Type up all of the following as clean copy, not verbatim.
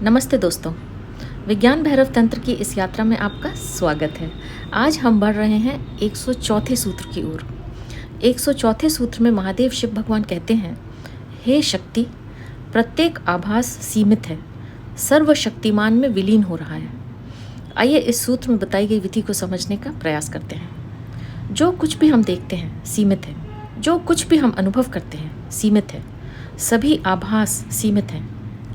नमस्ते दोस्तों, विज्ञान भैरव तंत्र की इस यात्रा में आपका स्वागत है। आज हम बढ़ रहे हैं 104 सूत्र की ओर। 104 सूत्र में महादेव शिव भगवान कहते हैं, हे शक्ति, प्रत्येक आभास सीमित है, सर्वशक्तिमान में विलीन हो रहा है। आइए इस सूत्र में बताई गई विधि को समझने का प्रयास करते हैं। जो कुछ भी हम देखते हैं सीमित है, जो कुछ भी हम अनुभव करते हैं सीमित है, सभी आभास सीमित हैं।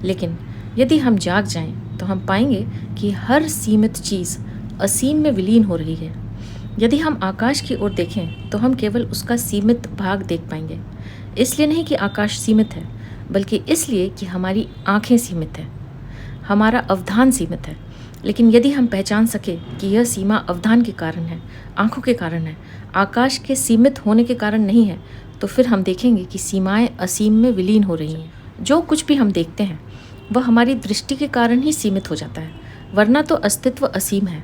लेकिन यदि हम जाग जाएं तो हम पाएंगे कि हर सीमित चीज़ असीम में विलीन हो रही है। यदि हम आकाश की ओर देखें तो हम केवल उसका सीमित भाग देख पाएंगे। इसलिए नहीं कि आकाश सीमित है, बल्कि इसलिए कि हमारी आंखें सीमित है, हमारा अवधान सीमित है। लेकिन यदि हम पहचान सके कि यह सीमा अवधान के कारण है, आंखों के कारण है, आकाश के सीमित होने के कारण नहीं है, तो फिर हम देखेंगे कि सीमाएं असीम में विलीन हो रही हैं। जो कुछ भी हम देखते हैं वह हमारी दृष्टि के कारण ही सीमित हो जाता है, वरना तो अस्तित्व असीम है,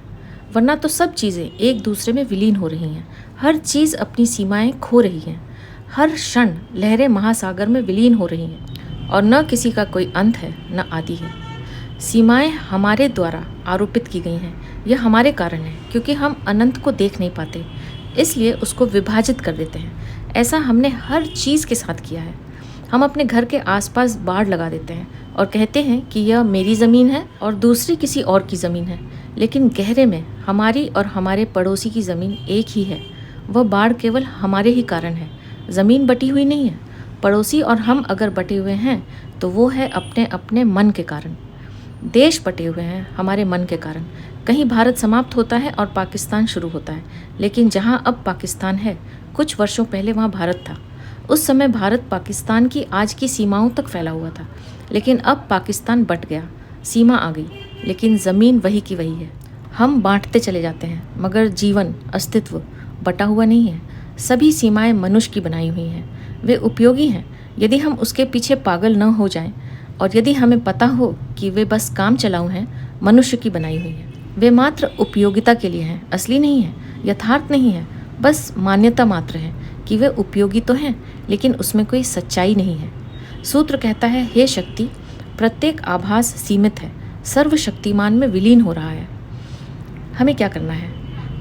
वरना तो सब चीज़ें एक दूसरे में विलीन हो रही हैं। हर चीज़ अपनी सीमाएं खो रही है, हर क्षण लहरें महासागर में विलीन हो रही हैं, और न किसी का कोई अंत है न आदि है। सीमाएं हमारे द्वारा आरोपित की गई हैं, यह हमारे कारण है, क्योंकि हम अनंत को देख नहीं पाते, इसलिए उसको विभाजित कर देते हैं। ऐसा हमने हर चीज़ के साथ किया है। हम अपने घर के आसपास बाड़ लगा देते हैं और कहते हैं कि यह मेरी ज़मीन है और दूसरी किसी और की ज़मीन है, लेकिन गहरे में हमारी और हमारे पड़ोसी की ज़मीन एक ही है। वह बाड़ केवल हमारे ही कारण है, ज़मीन बटी हुई नहीं है। पड़ोसी और हम अगर बटे हुए हैं तो वो है अपने अपने मन के कारण। देश बटे हुए हैं हमारे मन के कारण। कहीं भारत समाप्त होता है और पाकिस्तान शुरू होता है, लेकिन जहाँ अब पाकिस्तान है, कुछ वर्षों पहले वहाँ भारत था। उस समय भारत पाकिस्तान की आज की सीमाओं तक फैला हुआ था, लेकिन अब पाकिस्तान बट गया, सीमा आ गई, लेकिन ज़मीन वही की वही है। हम बांटते चले जाते हैं, मगर जीवन, अस्तित्व बटा हुआ नहीं है। सभी सीमाएं मनुष्य की बनाई हुई हैं, वे उपयोगी हैं यदि हम उसके पीछे पागल न हो जाएं, और यदि हमें पता हो कि वे बस काम चलाऊ हैं, मनुष्य की बनाई हुई हैं। वे मात्र उपयोगिता के लिए हैं, असली नहीं है, यथार्थ नहीं है, बस मान्यता मात्र है कि वे उपयोगी तो हैं, लेकिन उसमें कोई सच्चाई नहीं है। सूत्र कहता है, हे शक्ति, प्रत्येक आभास सीमित है, सर्वशक्तिमान में विलीन हो रहा है। हमें क्या करना है?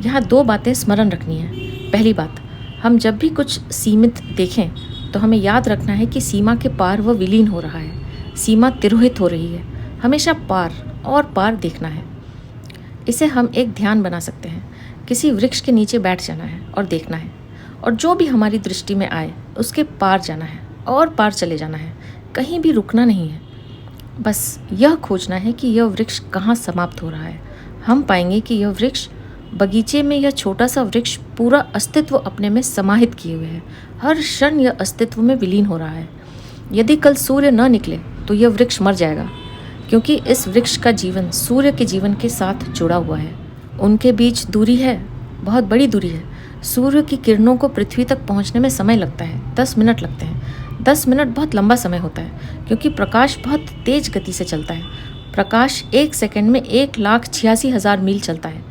यहाँ दो बातें स्मरण रखनी है। पहली बात, हम जब भी कुछ सीमित देखें तो हमें याद रखना है कि सीमा के पार वह विलीन हो रहा है, सीमा तिरोहित हो रही है। हमेशा पार और पार देखना है। इसे हम एक ध्यान बना सकते हैं। किसी वृक्ष के नीचे बैठ जाना है और देखना है, और जो भी हमारी दृष्टि में आए उसके पार जाना है और पार चले जाना है, कहीं भी रुकना नहीं है। बस यह खोजना है कि यह वृक्ष कहाँ समाप्त हो रहा है। हम पाएंगे कि यह वृक्ष, बगीचे में यह छोटा सा वृक्ष पूरा अस्तित्व अपने में समाहित किए हुए है। हर क्षण यह अस्तित्व में विलीन हो रहा है। यदि कल सूर्य न निकले तो यह वृक्ष मर जाएगा, क्योंकि इस वृक्ष का जीवन सूर्य के जीवन के साथ जुड़ा हुआ है। उनके बीच दूरी है, बहुत बड़ी दूरी है। सूर्य की किरणों को पृथ्वी तक पहुंचने में समय लगता है, 10 मिनट लगते हैं। 10 मिनट बहुत लंबा समय होता है, क्योंकि प्रकाश बहुत तेज गति से चलता है। प्रकाश 1 सेकंड में 1,86,000 मील चलता है,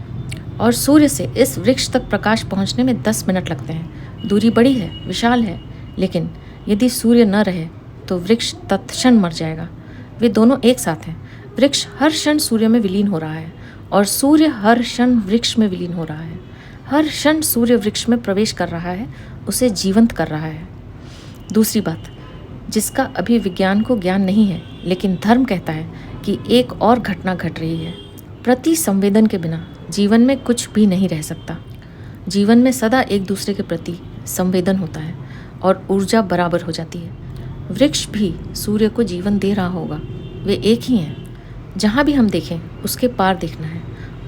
और सूर्य से इस वृक्ष तक प्रकाश पहुंचने में 10 मिनट लगते हैं। दूरी बड़ी है, विशाल है, लेकिन यदि सूर्य न रहे तो वृक्ष तत्क्षण मर जाएगा। वे दोनों एक साथ हैं। वृक्ष हर क्षण सूर्य में विलीन हो रहा है, और सूर्य हर क्षण वृक्ष में विलीन हो रहा है। हर क्षण सूर्य वृक्ष में प्रवेश कर रहा है, उसे जीवंत कर रहा है। दूसरी बात, जिसका अभी विज्ञान को ज्ञान नहीं है, लेकिन धर्म कहता है कि एक और घटना घट रही है। प्रति संवेदन के बिना जीवन में कुछ भी नहीं रह सकता। जीवन में सदा एक दूसरे के प्रति संवेदन होता है और ऊर्जा बराबर हो जाती है। वृक्ष भी सूर्य को जीवन दे रहा होगा, वे एक ही हैं। जहाँ भी हम देखें उसके पार देखना है,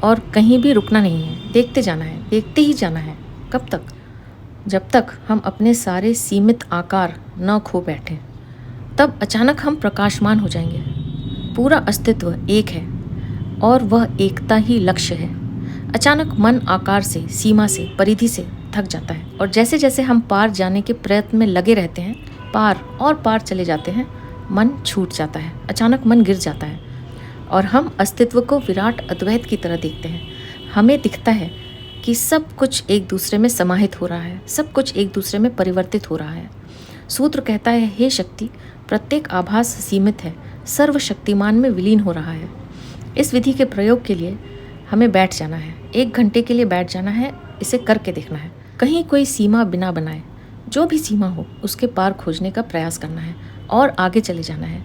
और कहीं भी रुकना नहीं है, देखते जाना है, देखते ही जाना है। कब तक? जब तक हम अपने सारे सीमित आकार न खो बैठें। तब अचानक हम प्रकाशमान हो जाएंगे। पूरा अस्तित्व एक है, और वह एकता ही लक्ष्य है। अचानक मन आकार से, सीमा से, परिधि से थक जाता है, और जैसे जैसे हम पार जाने के प्रयत्न में लगे रहते हैं, पार और पार चले जाते हैं, मन छूट जाता है। अचानक मन गिर जाता है, और हम अस्तित्व को विराट अद्वैत की तरह देखते हैं। हमें दिखता है कि सब कुछ एक दूसरे में समाहित हो रहा है, सब कुछ एक दूसरे में परिवर्तित हो रहा है। सूत्र कहता है, हे शक्ति, प्रत्येक आभास सीमित है, सर्वशक्तिमान में विलीन हो रहा है। इस विधि के प्रयोग के लिए हमें बैठ जाना है, 1 घंटे के लिए बैठ जाना है, इसे करके देखना है। कहीं कोई सीमा बिना बनाए, जो भी सीमा हो उसके पार खोजने का प्रयास करना है और आगे चले जाना है।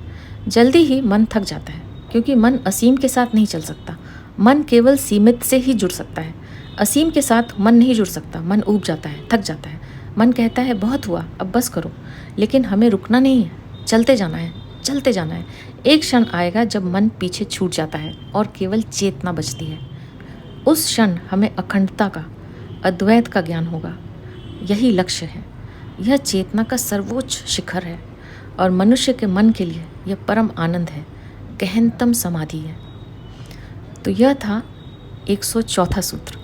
जल्दी ही मन थक जाता है, क्योंकि मन असीम के साथ नहीं चल सकता। मन केवल सीमित से ही जुड़ सकता है, असीम के साथ मन नहीं जुड़ सकता। मन ऊब जाता है, थक जाता है। मन कहता है बहुत हुआ, अब बस करो। लेकिन हमें रुकना नहीं है, चलते जाना है, चलते जाना है। एक क्षण आएगा जब मन पीछे छूट जाता है और केवल चेतना बचती है। उस क्षण हमें अखंडता का, अद्वैत का ज्ञान होगा। यही लक्ष्य है। यह चेतना का सर्वोच्च शिखर है और मनुष्य के मन के लिए यह परम आनंद है, गहनतम समाधि है। तो यह था 104वां सूत्र।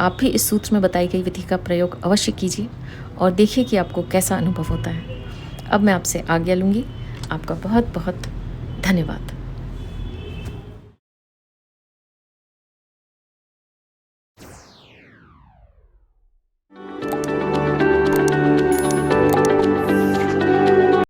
आप भी इस सूत्र में बताई गई विधि का प्रयोग अवश्य कीजिए और देखिए कि आपको कैसा अनुभव होता है। अब मैं आपसे आज्ञा लूँगी। आपका बहुत बहुत धन्यवाद।